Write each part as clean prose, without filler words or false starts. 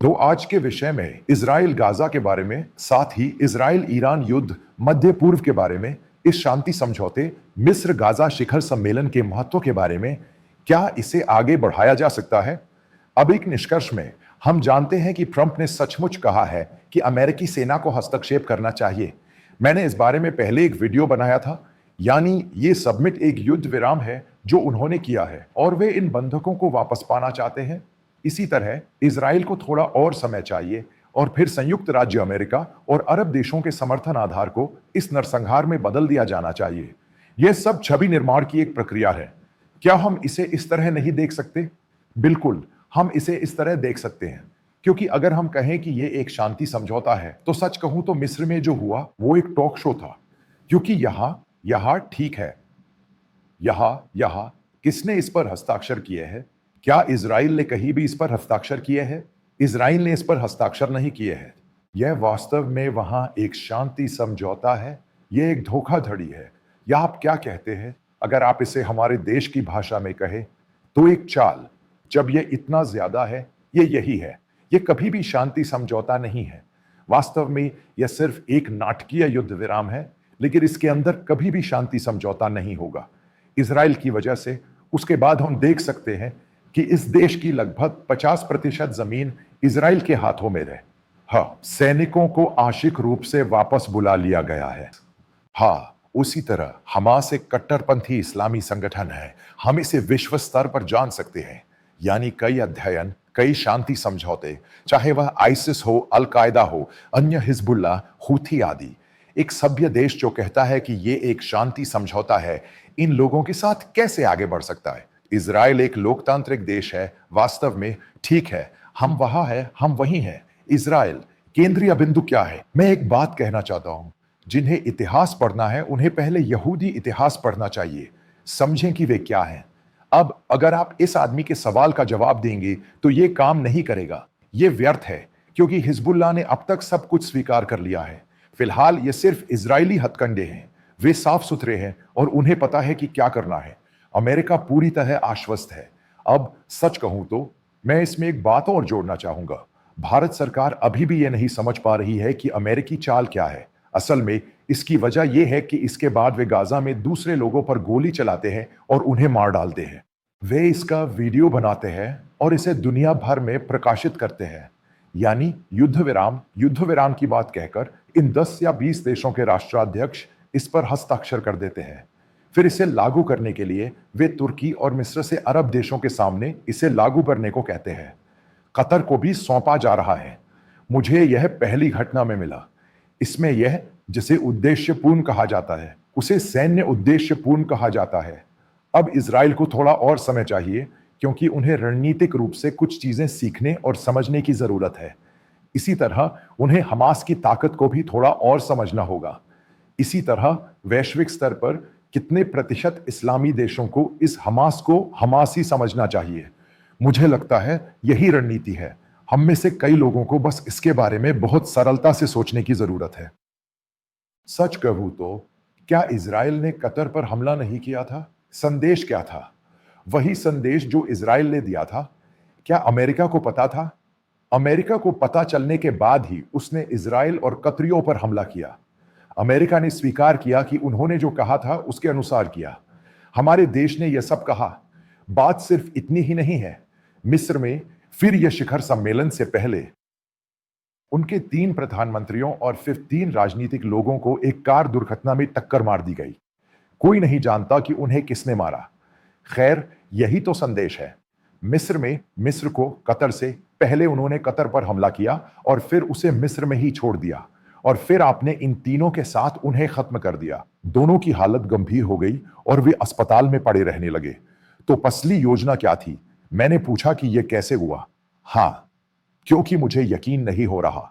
तो आज के विषय में इजराइल गाजा के बारे में, साथ ही इजराइल ईरान युद्ध, मध्य पूर्व के बारे में, इस शांति समझौते, मिस्र गाजा शिखर सम्मेलन के महत्व के बारे में, क्या इसे आगे बढ़ाया जा सकता है। अब एक निष्कर्ष में हम जानते हैं कि ट्रंप ने सचमुच कहा है कि अमेरिकी सेना को हस्तक्षेप करना चाहिए। मैंने इस बारे में पहले एक वीडियो बनाया था, यानी ये सबमिट एक युद्ध विराम है जो उन्होंने किया है और वे इन बंधकों को वापस पाना चाहते हैं। इसी तरह इजराइल को थोड़ा और समय चाहिए और फिर संयुक्त राज्य अमेरिका और अरब देशों के समर्थन आधार को इस नरसंहार में बदल दिया जाना चाहिए। यह सब छवि निर्माण की एक प्रक्रिया है। क्या हम इसे इस तरह नहीं देख सकते? बिल्कुल, हम इसे इस तरह देख सकते हैं, क्योंकि अगर हम कहें कि यह एक शांति समझौता है, तो सच कहूं तो मिस्र में जो हुआ वो एक टॉक शो था। क्योंकि यहां ठीक है, यहां किसने इस पर हस्ताक्षर किए हैं? क्या इजराइल ने कहीं भी इस पर हस्ताक्षर किए हैं? इजराइल ने इस पर हस्ताक्षर नहीं किए हैं। यह वास्तव में वहां एक शांति समझौता है, यह एक धोखाधड़ी है, या आप क्या कहते हैं? अगर आप इसे हमारे देश की भाषा में कहें तो एक चाल। जब यह इतना ज्यादा है, यह यही है। यह कभी भी शांति समझौता नहीं है। वास्तव में यह सिर्फ एक नाटकीय युद्ध विराम है, लेकिन इसके अंदर कभी भी शांति समझौता नहीं होगा। इजराइल की वजह से उसके बाद हम देख सकते हैं कि इस देश की लगभग 50% जमीन इजराइल के हाथों में रहे। हाँ, सैनिकों को आंशिक रूप से वापस बुला लिया गया है। हाँ, उसी तरह हमास एक कट्टरपंथी इस्लामी संगठन है। हम इसे विश्व स्तर पर जान सकते हैं, यानी कई अध्ययन, कई शांति समझौते, चाहे वह आइसिस हो, अल कायदा हो, अन्य हिजबुल्ला, हूथी आदि। एक सभ्य देश जो कहता है कि ये एक शांति समझौता है, इन लोगों के साथ कैसे आगे बढ़ सकता है? इजराइल एक लोकतांत्रिक देश है। वास्तव में ठीक है, हम वहां हैं, हम वहीं हैं। इजराइल केंद्रीय बिंदु क्या है? मैं एक बात कहना चाहता हूं, जिन्हें इतिहास पढ़ना है उन्हें पहले यहूदी इतिहास पढ़ना चाहिए, समझें कि वे क्या हैं। अब अगर आप इस आदमी के सवाल का जवाब देंगे तो यह काम नहीं करेगा, यह व्यर्थ है, क्योंकि हिजबुल्लाह ने अब तक सब कुछ स्वीकार कर लिया है। फिलहाल ये सिर्फ इजरायली हथकंडे हैं। वे साफ सुथरे हैं और उन्हें पता है कि क्या करना है। अमेरिका पूरी तरह आश्वस्त है। अब सच कहूं तो मैं इसमें एक बात और जोड़ना चाहूंगा। भारत सरकार अभी भी यह नहीं समझ पा रही है कि अमेरिकी चाल क्या है। असल में इसकी वजह यह है कि इसके बाद वे गाजा में दूसरे लोगों पर गोली चलाते हैं और उन्हें मार डालते हैं। वे इसका वीडियो बनाते हैं और इसे दुनिया भर में प्रकाशित करते हैं, यानी युद्ध विराम की बात कहकर इन 10 या 20 देशों के राष्ट्राध्यक्ष इस पर हस्ताक्षर कर देते हैं। फिर इसे लागू करने के लिए वे तुर्की और मिस्र से अरब देशों के सामने इसे लागू करने को कहते हैं। कतर को भी सौंपा जा रहा है। मुझे यह पहली घटना में मिला। इसमें यह जिसे उद्देश्यपूर्ण कहा जाता है, उसे सैन्य उद्देश्यपूर्ण कहा जाता है। अब इजराइल को थोड़ा और समय चाहिए, क्योंकि उन्हें रणनीतिक रूप से कुछ चीजें सीखने और समझने की जरूरत है। इसी तरह उन्हें हमास की ताकत को भी थोड़ा और समझना होगा। इसी तरह वैश्विक स्तर पर कितने प्रतिशत इस्लामी देशों को इस हमास को हमासी समझना चाहिए? मुझे लगता है यही रणनीति है। हम में से कई लोगों को बस इसके बारे में बहुत सरलता से सोचने की जरूरत है। सच कहूं तो क्या इजराइल ने कतर पर हमला नहीं किया था? संदेश क्या था? वही संदेश जो इजराइल ने दिया था। क्या अमेरिका को पता था? अमेरिका को पता चलने के बाद ही उसने इजराइल और कतरियों पर हमला किया। अमेरिका ने स्वीकार किया कि उन्होंने जो कहा था उसके अनुसार किया। हमारे देश ने यह सब कहा। बात सिर्फ इतनी ही नहीं है। मिस्र में फिर यह शिखर सम्मेलन से पहले उनके 3 प्रधानमंत्रियों और फिर 3 राजनीतिक लोगों को एक कार दुर्घटना में टक्कर मार दी गई। कोई नहीं जानता कि उन्हें किसने मारा। खैर, यही तो संदेश है। मिस्र को कतर से पहले उन्होंने कतर पर हमला किया और फिर उसे मिस्र में ही छोड़ दिया, और फिर आपने इन तीनों के साथ उन्हें खत्म कर दिया। दोनों की हालत गंभीर हो गई और वे अस्पताल में पड़े रहने लगे। तो पसली योजना क्या थी? मैंने पूछा कि यह कैसे हुआ। हाँ, क्योंकि मुझे यकीन नहीं हो रहा।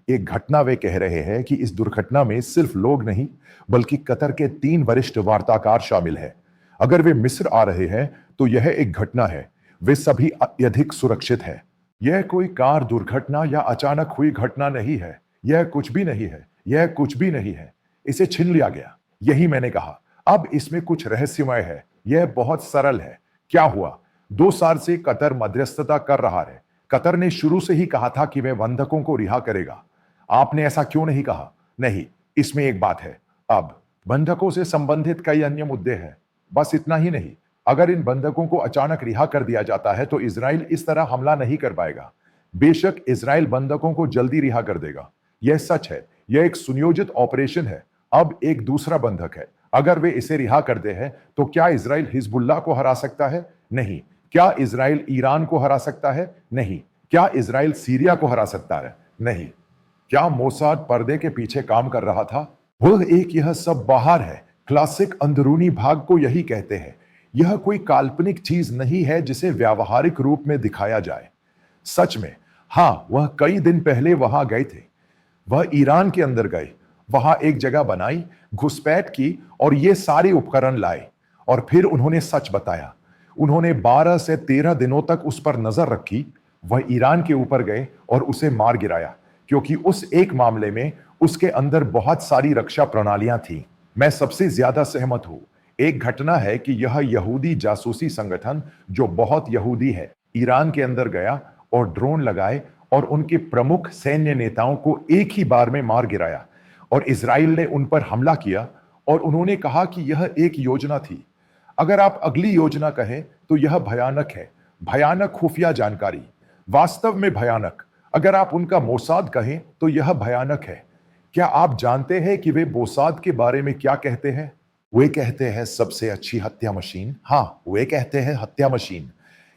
एक घटना वे कह रहे हैं कि इस दुर्घटना में सिर्फ लोग नहीं, बल्कि कतर के 3 वरिष्ठ वार्ताकार शामिल हैं। अगर वे मिस्र आ रहे हैं तो यह एक घटना है। वे सभी अत्यधिक सुरक्षित हैं। यह कोई कार दुर्घटना या अचानक हुई घटना नहीं है। यह कुछ भी नहीं है। यह कुछ भी नहीं है। इसे छीन लिया गया। यही मैंने कहा। अब इसमें कुछ रहस्यमय है। यह बहुत सरल है। क्या हुआ? 2 साल से कतर मध्यस्थता कर रहा है। कतर ने शुरू से ही कहा था कि वह बंधकों को रिहा करेगा। आपने ऐसा क्यों नहीं कहा? नहीं, इसमें एक बात है। अब बंधकों से संबंधित कई अन्य मुद्दे हैं। बस इतना ही नहीं, अगर इन बंधकों को अचानक रिहा कर दिया जाता है तो इजराइल इस तरह हमला नहीं कर पाएगा। बेशक इजराइल बंधकों को जल्दी रिहा कर देगा, यह सच है। यह एक सुनियोजित ऑपरेशन है। अब एक दूसरा बंधक है। अगर वे इसे रिहा कर दे हैं तो क्या इजराइल हिजबुल्लाह को हरा सकता है? नहीं। क्या इजराइल ईरान को हरा सकता है? नहीं। क्या इजराइल सीरिया को हरा सकता है? नहीं। क्या मोसाद पर्दे के पीछे काम कर रहा था? वह एक यह सब बाहर है। क्लासिक अंदरूनी भाग को यही कहते हैं। यह कोई काल्पनिक चीज नहीं है जिसे व्यावहारिक रूप में दिखाया जाए। सच में, हां, वह कई दिन पहले वहां गए थे। वह ईरान के अंदर गए, वहां एक जगह बनाई, घुसपैठ की और ये सारे उपकरण लाए और फिर उन्होंने सच बताया। उन्होंने 12 से 13 दिनों तक उस पर नजर रखी। वह ईरान के ऊपर गए और उसे मार गिराया, क्योंकि उस एक मामले में उसके अंदर बहुत सारी रक्षा प्रणालियां थी। मैं सबसे ज्यादा सहमत हूं। एक घटना है कि यह यहूदी जासूसी संगठन, जो बहुत यहूदी है, ईरान के अंदर गया और ड्रोन लगाए और उनके प्रमुख सैन्य नेताओं को एक ही बार में मार गिराया और इजराइल ने उन पर हमला किया और उन्होंने कहा कि यह एक योजना थी। अगर आप अगली योजना कहें तो यह भयानक है। भयानक खुफिया जानकारी, वास्तव में भयानक। अगर आप उनका मोसाद कहें तो यह भयानक है। क्या आप जानते हैं कि वे मोसाद के बारे में क्या कहते हैं? वे कहते हैं सबसे अच्छी हत्या मशीन। हां, वे कहते हैं हत्या मशीन।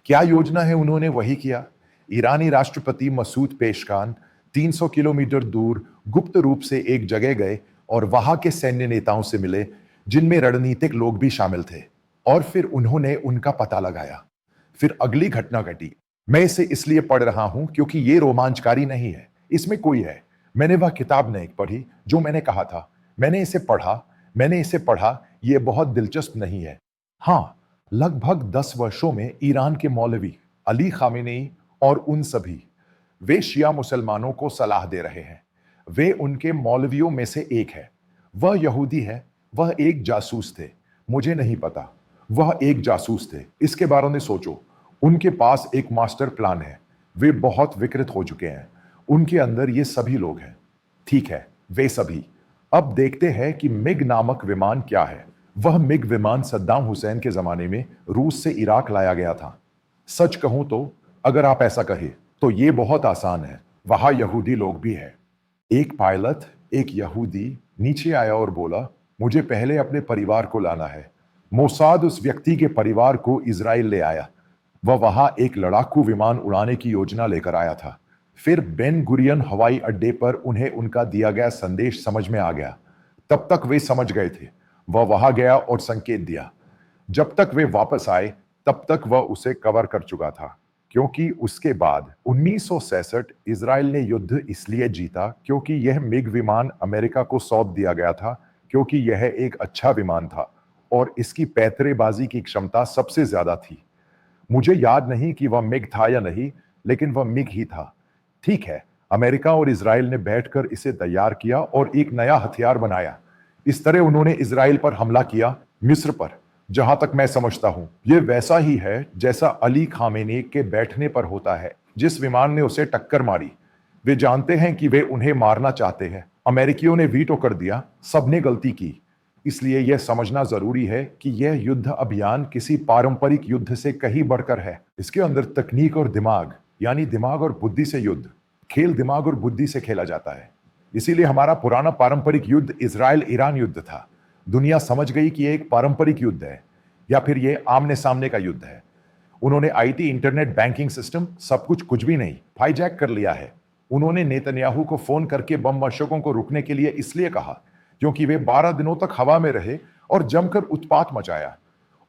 क्या योजना है? उन्होंने वही किया। ईरानी राष्ट्रपति मसूद पेशकान 300 किलोमीटर दूर गुप्त रूप से एक जगह गए और वहां के सैन्य नेताओं से मिले, जिनमें रणनीतिक लोग भी शामिल थे, और फिर उन्होंने उनका पता लगाया। फिर अगली घटना घटी। मैं इसे इसलिए पढ़ रहा हूं क्योंकि ये रोमांचकारी नहीं है। इसमें कोई है। मैंने वह किताब नहीं पढ़ी जो मैंने कहा था। मैंने इसे पढ़ा। यह बहुत दिलचस्प नहीं है। हां, लगभग 10 वर्षों में ईरान के मौलवी अली खामेनी और उन सभी, वे शिया मुसलमानों को सलाह दे रहे हैं। वे उनके मौलवियों में से एक है। वह यहूदी है। वह एक जासूस थे। मुझे नहीं पता। वह एक जासूस थे। इसके बारे में सोचो। उनके पास एक मास्टर प्लान है। वे बहुत विकृत हो चुके हैं। उनके अंदर ये सभी लोग हैं। ठीक है, वे सभी। अब देखते हैं कि मिग नामक विमान क्या है। वह मिग विमान सद्दाम हुसैन के जमाने में रूस से इराक लाया गया था। सच कहूं तो अगर आप ऐसा कहें तो यह बहुत आसान है। वहां यहूदी लोग भी हैं। एक पायलट, एक यहूदी, नीचे आया और बोला, मुझे पहले अपने परिवार को लाना है। मोसाद उस व्यक्ति के परिवार को इजराइल ले आया। वह वहां एक लड़ाकू विमान उड़ाने की योजना लेकर आया था। फिर बेन गुरियन हवाई अड्डे पर उन्हें उनका दिया गया संदेश समझ में आ गया। तब तक वे समझ गए थे। वह वहां गया और संकेत दिया। जब तक वे वापस आए तब तक वह उसे कवर कर चुका था, क्योंकि उसके बाद 1966 इजराइल ने युद्ध इसलिए जीता क्योंकि यह मिग विमान अमेरिका को सौंप दिया गया था, क्योंकि यह एक अच्छा विमान था और इसकी पैंतरेबाजी की क्षमता सबसे ज्यादा थी। मुझे याद नहीं कि वह मिग था या नहीं, लेकिन वह मिग ही था। ठीक है, अमेरिका और इजराइल ने बैठकर इसे तैयार किया और एक नया हथियार बनाया। इस तरह उन्होंने इजराइल पर हमला किया, मिस्र पर। जहां तक मैं समझता हूं, यह वैसा ही है जैसा अली खामेनी के बैठने पर होता है, जिस विमान ने उसे टक्कर मारी। वे जानते हैं कि वे उन्हें मारना चाहते हैं। अमेरिकियों ने वीटो कर दिया। सबने गलती की। इसलिए यह समझना जरूरी है कि यह युद्ध अभियान किसी पारंपरिक युद्ध से कहीं बढ़कर है। इसके अंदर तकनीक और दिमाग, यानी दिमाग और बुद्धि से युद्ध। खेल दिमाग और बुद्धि से खेला जाता है। इसीलिए हमारा पुराना पारंपरिक युद्ध इजराइल ईरान युद्ध था। दुनिया समझ गई कि यह एक पारंपरिक युद्ध है, या फिर यह आमने सामने का युद्ध है। उन्होंने आईटी, इंटरनेट, बैंकिंग सिस्टम, सब कुछ भी नहीं, हाईजैक कर लिया है। उन्होंने नेतन्याहू को फोन करके बम वर्षकों को रुकने के लिए इसलिए कहा क्योंकि वे 12 दिनों तक हवा में रहे और जमकर उत्पात मचाया।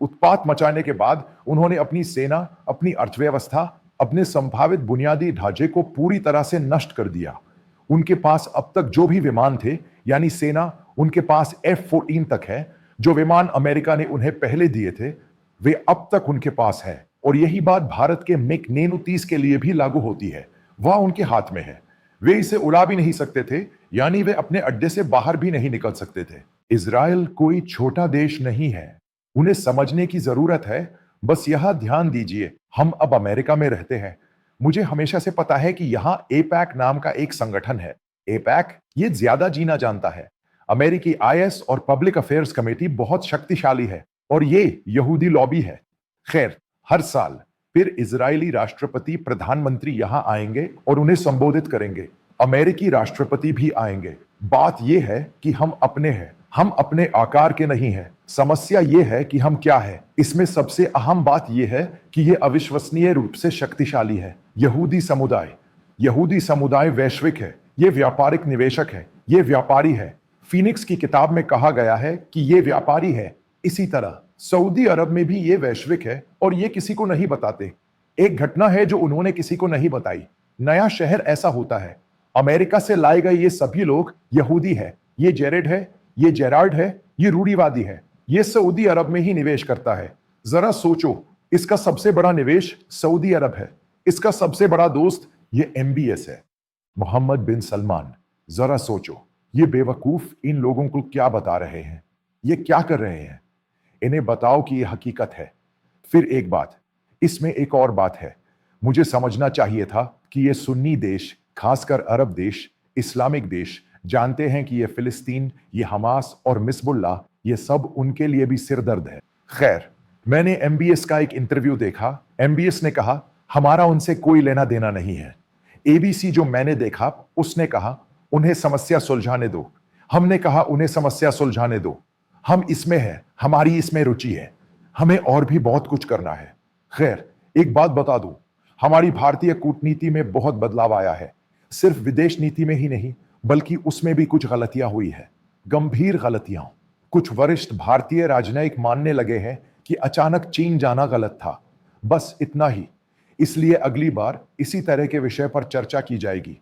उत्पात मचाने के बाद उन्होंने अपनी सेना, अपनी अर्थव्यवस्था, अपने संभावित बुनियादी ढांचे को पूरी तरह से नष्ट कर दिया। उनके पास अब तक जो भी विमान थे, यानी सेना, उनके पास F-14 तक है। जो विमान अमेरिका ने उन्हें पहले दिए थे, वे अब तक उनके पास है। और यही बात भारत के मिग 930 के लिए भी लागू होती है। वह उनके हाथ में है। वे इसे उड़ा भी नहीं सकते थे, यानी वे अपने अड्डे से बाहर भी नहीं निकल सकते थे। इजराइल कोई छोटा देश नहीं है। उन्हें समझने की जरूरत है। बस यह ध्यान दीजिए, हम अब अमेरिका में रहते हैं। मुझे हमेशा से पता है कि यहां एपैक नाम का एक संगठन है। एपैक ये ज्यादा जीना जानता है। अमेरिकी आईएस और पब्लिक अफेयर्स कमेटी बहुत शक्तिशाली है और ये यहूदी लॉबी है। खैर, हर साल फिर इजरायली राष्ट्रपति प्रधानमंत्री यहां आएंगे और उन्हें संबोधित करेंगे। अमेरिकी राष्ट्रपति भी आएंगे। बात यह है कि हम अपने हैं, हम अपने आकार के नहीं हैं। समस्या यह है कि हम क्या है। इसमें सबसे अहम बात यह है कि यह अविश्वसनीय रूप से शक्तिशाली है। यहूदी समुदाय वैश्विक है। यह व्यापारिक निवेशक है। यह व्यापारी है। फीनिक्स की किताब में कहा गया है कि यह व्यापारी है। इसी तरह सऊदी अरब में भी यह वैश्विक है और यह किसी को नहीं बताते। एक घटना है जो उन्होंने किसी को नहीं बताई। नया शहर ऐसा होता है। अमेरिका से लाए गए ये सभी लोग यहूदी है। ये जेरेड है, ये जेरार्ड है, ये रूढ़िवादी है। ये सऊदी अरब में ही निवेश करता है। जरा सोचो, इसका सबसे बड़ा निवेश सऊदी अरब है। इसका सबसे बड़ा दोस्त ये एमबीएस है, मोहम्मद बिन सलमान। जरा सोचो, ये बेवकूफ इन लोगों को क्या बता रहे हैं, ये क्या कर रहे हैं। इन्हें बताओ कि यह हकीकत है। फिर एक बात, इसमें एक और बात है। मुझे समझना चाहिए था कि ये सुन्नी देश, खासकर अरब देश, इस्लामिक देश जानते हैं कि ये फिलिस्तीन, ये हमास और मिसबुल्ला, ये सब उनके लिए भी सिरदर्द है। खैर, मैंने एमबीएस का एक इंटरव्यू देखा। एमबीएस ने कहा हमारा उनसे कोई लेना देना नहीं है। एबीसी जो मैंने देखा, उसने कहा उन्हें समस्या सुलझाने दो। हमने कहा उन्हें समस्या सुलझाने दो। हम इसमें हैं, हमारी इसमें रुचि है। हमें और भी बहुत कुछ करना है। खैर, एक बात बता दूं, हमारी भारतीय कूटनीति में बहुत बदलाव आया है। सिर्फ विदेश नीति में ही नहीं, बल्कि उसमें भी कुछ गलतियां हुई है, गंभीर गलतियां। कुछ वरिष्ठ भारतीय राजनयिक मानने लगे हैं कि अचानक चीन जाना गलत था। बस इतना ही। इसलिए अगली बार इसी तरह के विषय पर चर्चा की जाएगी।